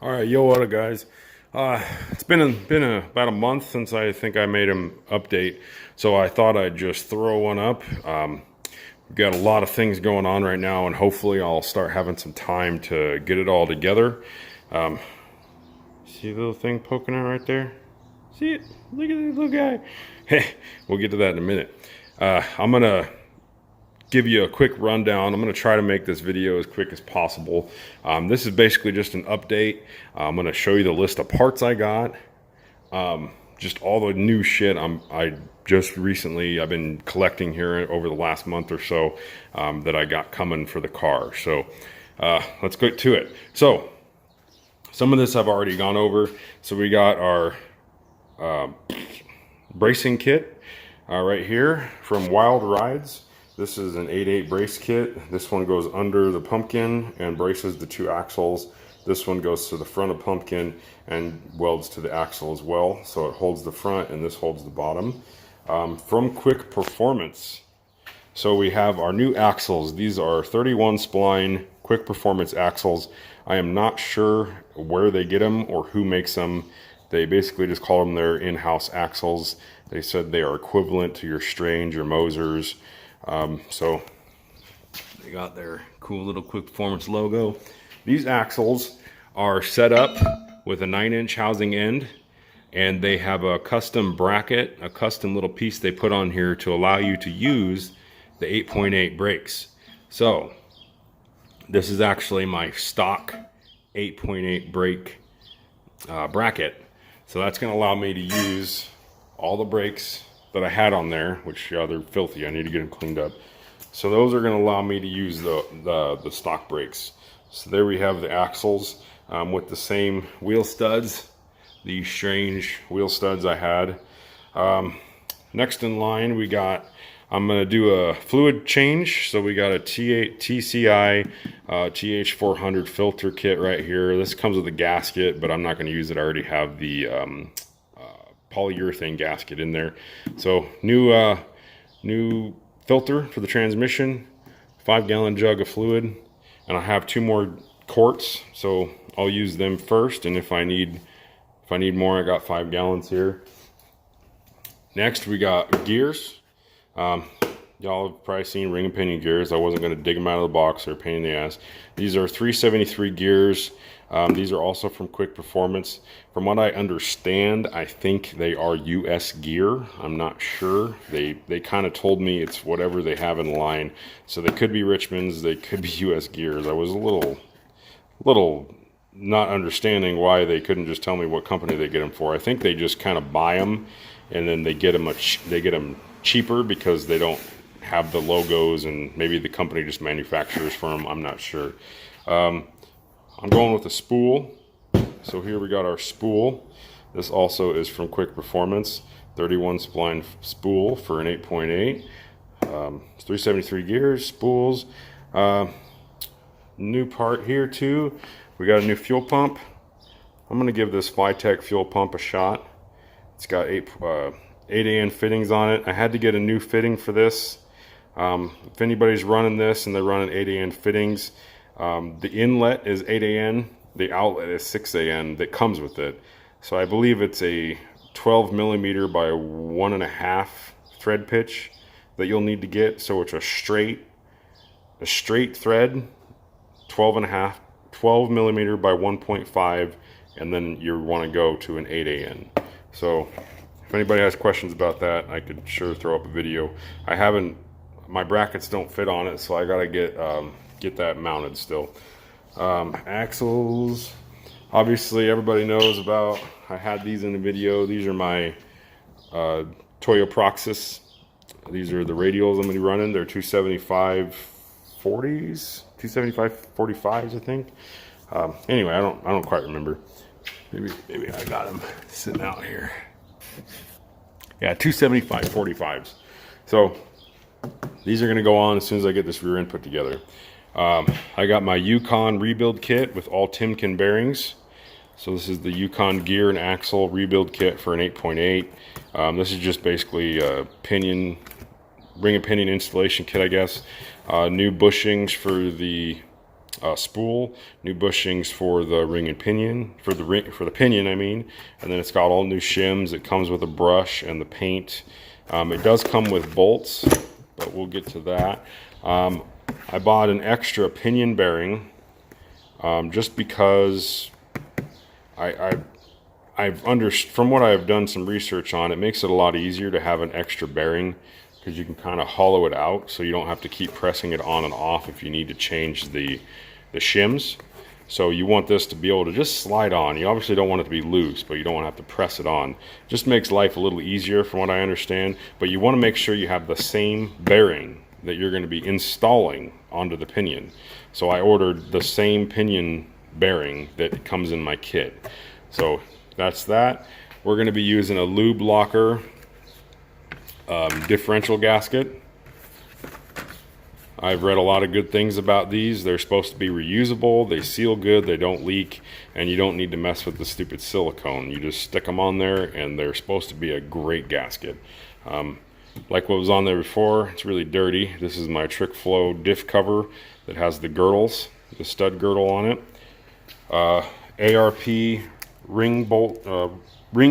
All right, yo, what up, guys? It's been about a month since I think I made an update, so I thought I'd just throw one up. We've got a lot of things going on right now, and hopefully, I'll start having some time to get it all together. See the little thing poking out right there? See it? Look at this little guy. Hey, we'll get to that in a minute. I'm gonna give you a quick rundown. I'm going to try to make this video as quick as possible. This is basically just an update. I'm going to show you the list of parts I got. Just all the new shit I've been collecting here over the last month or so that I got coming for the car. So let's get to it. So some of this I've already gone over. So we got our bracing kit right here from Wild Rides. This is an 8/8 brace kit. This one goes under the pumpkin and braces the two axles. This one goes to the front of pumpkin and welds to the axle as well. So it holds the front and this holds the bottom. From Quick Performance. So we have our new axles. These are 31 spline Quick Performance axles. I am not sure where they get them or who makes them. They basically just call them their in-house axles. They said they are equivalent to your Strange or Mosers. So they got their cool little Quick Performance logo. These axles are set up with a 9-inch housing end, and they have a custom bracket, a custom little piece they put on here to allow you to use the 8.8 brakes. So this is actually my stock 8.8 brake bracket. So that's going to allow me to use all the brakes that I had on there, which they're filthy. I need to get them cleaned up. So those are going to allow me to use the stock brakes. So there we have the axles with the same wheel studs, these Strange wheel studs I had. Next in line, I'm going to do a fluid change. So we got a TCI TH400 filter kit right here. This comes with a gasket, but I'm not going to use it. I already have the polyurethane gasket in there. So new filter for the transmission, 5-gallon jug of fluid, and I have 2 more quarts, so I'll use them first, and if I need more, I got 5 gallons here. Next we got gears. Y'all have probably seen ring and pinion gears. I wasn't going to dig them out of the box, they're a pain in the ass. These are 373 gears. These are also from Quick Performance. From what I understand, I think they are US gear. I'm not sure. They kind of told me it's whatever they have in line. So they could be Richmond's, they could be US gears. I was a little not understanding why they couldn't just tell me what company they get them for. I think they just kind of buy them and then they get them cheaper because they don't have the logos, and maybe the company just manufactures for them. I'm not sure. I'm going with a spool. So here we got our spool. This also is from Quick Performance, 31 spline spool for an 8.8. It's 373 gears, spools. New part here too. We got a new fuel pump. I'm gonna give this Flytech fuel pump a shot. It's got 8AN fittings on it. I had to get a new fitting for this. If anybody's running this and they're running 8AN fittings, the inlet is 8AN, the outlet is 6AN that comes with it. So I believe it's a 12 millimeter by 1.5 thread pitch that you'll need to get. So it's a straight thread, 12 millimeter by 1.5, and then you want to go to an 8AN. So if anybody has questions about that, I could sure throw up a video. My brackets don't fit on it, so I gotta get that mounted still. Axles, obviously everybody knows about. I had these in the video. These are my Toyo Proxys. These are the radials I'm gonna be running. They're 275 40s, 275 45s, I think. Anyway, I don't quite remember. Maybe I got them sitting out here. Yeah, 275 45s. So these are going to go on as soon as I get this rear end put together. I got my Yukon rebuild kit with all Timken bearings. So this is the Yukon gear and axle rebuild kit for an 8.8. This is just basically a ring and pinion installation kit, I guess. New bushings for the spool, new bushings for the ring and pinion, for the pinion, I mean, and then it's got all new shims. It comes with a brush and the paint. It does come with bolts, but we'll get to that. I bought an extra pinion bearing just because from what I've done some research on, it makes it a lot easier to have an extra bearing because you can kind of hollow it out so you don't have to keep pressing it on and off if you need to change the shims. So you want this to be able to just slide on. You obviously don't want it to be loose, but you don't want to have to press it on. Just makes life a little easier from what I understand, but you want to make sure you have the same bearing that you're going to be installing onto the pinion. So I ordered the same pinion bearing that comes in my kit. So that's that. We're going to be using a lube locker differential gasket. I've read a lot of good things about these. They're supposed to be reusable, they seal good, they don't leak, and you don't need to mess with the stupid silicone. You just stick them on there and they're supposed to be a great gasket. Like what was on there before, it's really dirty. This is my Trick Flow diff cover that has the girdles, the stud girdle on it. ARP ring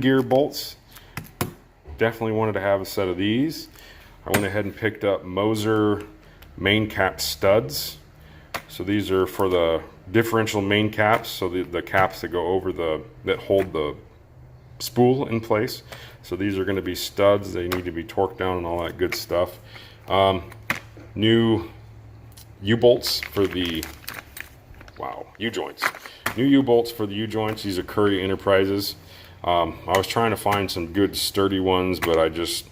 gear bolts. Definitely wanted to have a set of these. I went ahead and picked up Moser main cap studs. So these are for the differential main caps, so the caps that go over that hold the spool in place. So these are going to be studs. They need to be torqued down and all that good stuff. New U-bolts for the U-joints. New U-bolts for the U-joints. These are Curry Enterprises. I was trying to find some good sturdy ones, but I just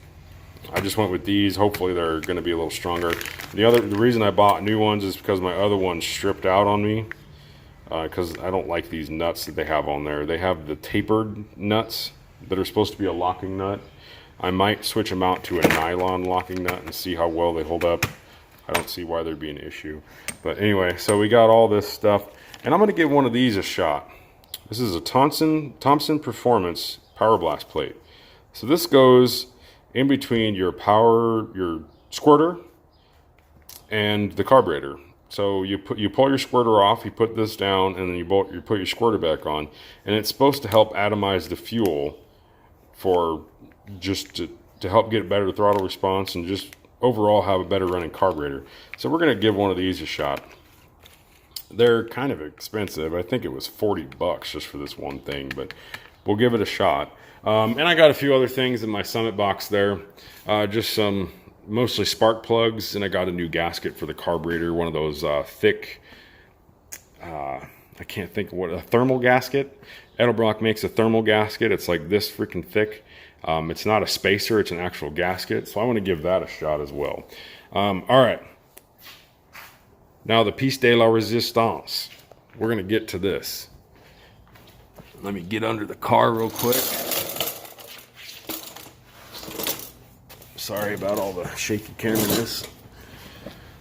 went with these. Hopefully they're going to be a little stronger. The reason I bought new ones is because my other ones stripped out on me, because I don't like these nuts that they have on there. They have the tapered nuts that are supposed to be a locking nut. I might switch them out to a nylon locking nut and see how well they hold up. I don't see why there'd be an issue. But anyway, so we got all this stuff, and I'm going to give one of these a shot. This is a Thompson Performance Power Blast plate. So this goes in between your squirter and the carburetor. So you pull your squirter off, you put this down, and then you put your squirter back on, and it's supposed to help atomize the fuel for just to help get better throttle response and just overall have a better running carburetor. So we're going to give one of these a shot. They're kind of expensive. I think it was 40 bucks just for this one thing, but we'll give it a shot. And I got a few other things in my Summit box there. Just some mostly spark plugs, and I got a new gasket for the carburetor, one of those thick, I can't think of what, a thermal gasket. Edelbrock makes a thermal gasket. It's like this freaking thick. It's not a spacer, it's an actual gasket. So I want to give that a shot as well. All right. Now the piece de la resistance. We're going to get to this. Let me get under the car real quick. Sorry about all the shaky cameraness.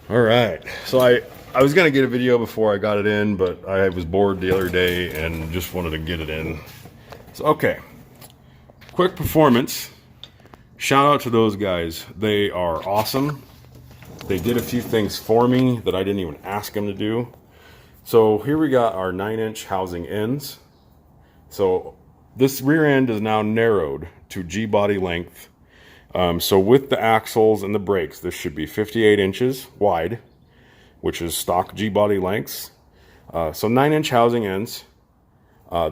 All right. So I was going to get a video before I got it in, but I was bored the other day and just wanted to get it in. So, okay. Quick Performance. Shout out to those guys. They are awesome. They did a few things for me that I didn't even ask them to do. So here we got our 9-inch housing ends. So this rear end is now narrowed to G-body length. So with the axles and the brakes, this should be 58 inches wide, which is stock G-body lengths. So 9-inch housing ends.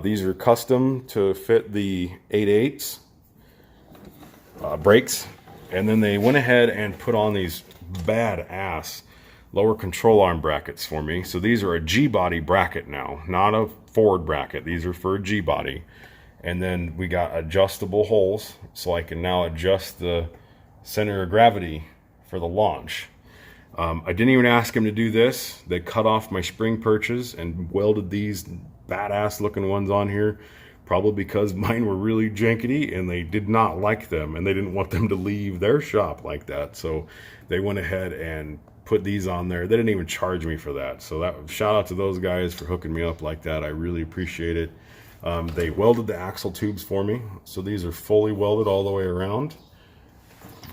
These are custom to fit the 8/8 brakes. And then they went ahead and put on these badass lower control arm brackets for me. So these are a G-body bracket now, not a Ford bracket. These are for a G-body. And then we got adjustable holes, so I can now adjust the center of gravity for the launch. I didn't even ask them to do this. They cut off my spring perches and welded these badass looking ones on here, probably because mine were really jankety and they did not like them and they didn't want them to leave their shop like that. So they went ahead and put these on there. They didn't even charge me for that. So that shout out to those guys for hooking me up like that. I really appreciate it. They welded the axle tubes for me. So these are fully welded all the way around.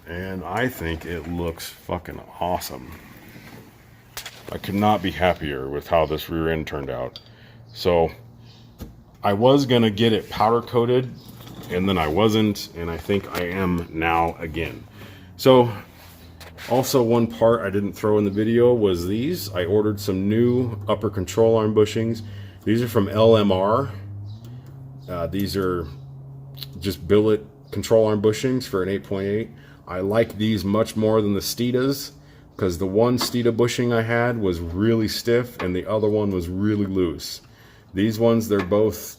And I think it looks fucking awesome. I could not be happier with how this rear end turned out. So I was gonna get it powder coated, and then I wasn't, and I think I am now again. So also, one part I didn't throw in the video was these. I ordered some new upper control arm bushings. These are from LMR. These are just billet control arm bushings for an 8.8. I like these much more than the Steedas, because the one Steeda bushing I had was really stiff and the other one was really loose. These ones, they're both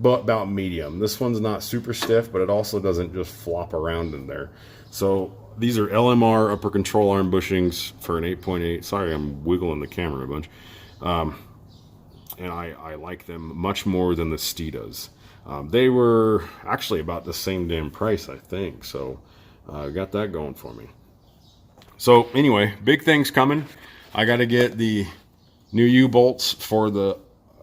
about medium. This one's not super stiff, but it also doesn't just flop around in there. So these are LMR upper control arm bushings for an 8.8. Sorry, I'm wiggling the camera a bunch. And I like them much more than the Steedas. They were actually about the same damn price, I think. So I got that going for me. So anyway, big things coming. I got to get the new U-bolts for the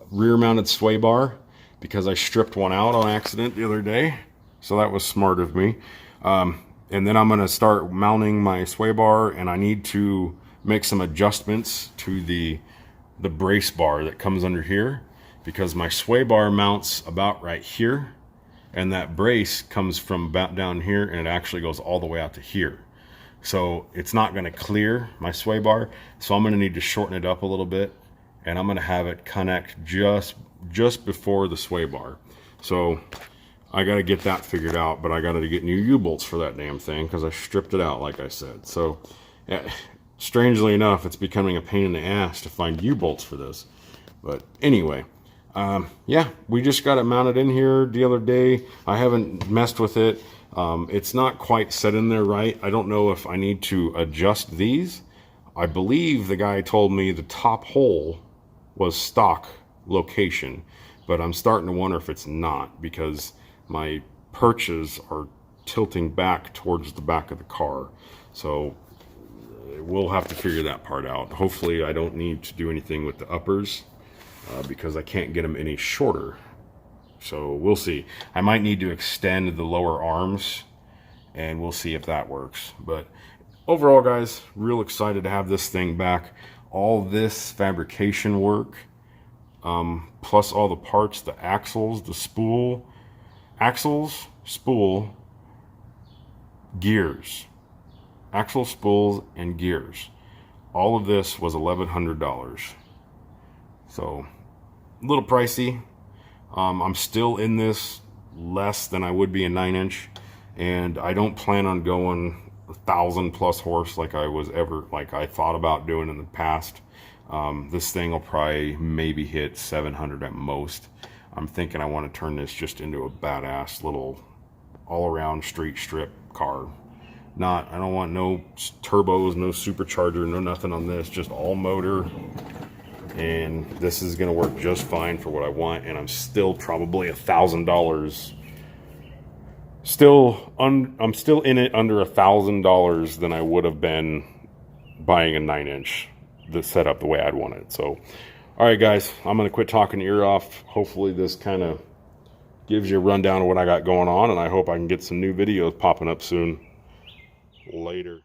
rear mounted sway bar, because I stripped one out on accident the other day. So that was smart of me. And then I'm going to start mounting my sway bar, and I need to make some adjustments to the brace bar that comes under here, because my sway bar mounts about right here, and that brace comes from about down here, and it actually goes all the way out to here. So it's not going to clear my sway bar, so I'm going to need to shorten it up a little bit, and I'm going to have it connect just before the sway bar. So I got to get that figured out, but I got to get new U-bolts for that damn thing, because I stripped it out, like I said. So yeah, strangely enough, it's becoming a pain in the ass to find U-bolts for this. But anyway, yeah, we just got it mounted in here the other day. I haven't messed with it. It's not quite set in there right. I don't know if I need to adjust these. I believe the guy told me the top hole was stock location, but I'm starting to wonder if it's not, because my perches are tilting back towards the back of the car. So we'll have to figure that part out. Hopefully I don't need to do anything with the uppers, because I can't get them any shorter. So we'll see. I might need to extend the lower arms, and we'll see if that works. But overall, guys, real excited to have this thing back. All this fabrication work, plus all the parts, the axles, the spool, spool, gears, axle, spools, and gears. All of this was $1,100. So a little pricey. I'm still in this less than I would be a 9-inch, and I don't plan on going 1,000+ horse like I thought about doing in the past. This thing will probably maybe hit 700 at most. I'm thinking I want to turn this just into a badass little all-around street strip car. I don't want no turbos, no supercharger, no nothing on this, just all motor. And this is gonna work just fine for what I want, and I'm still probably $1,000. I'm still in it under $1,000 than I would have been buying a 9-inch that's set up the way I'd want it. So, all right, guys, I'm gonna quit talking your ear off. Hopefully, this kind of gives you a rundown of what I got going on, and I hope I can get some new videos popping up soon. Later.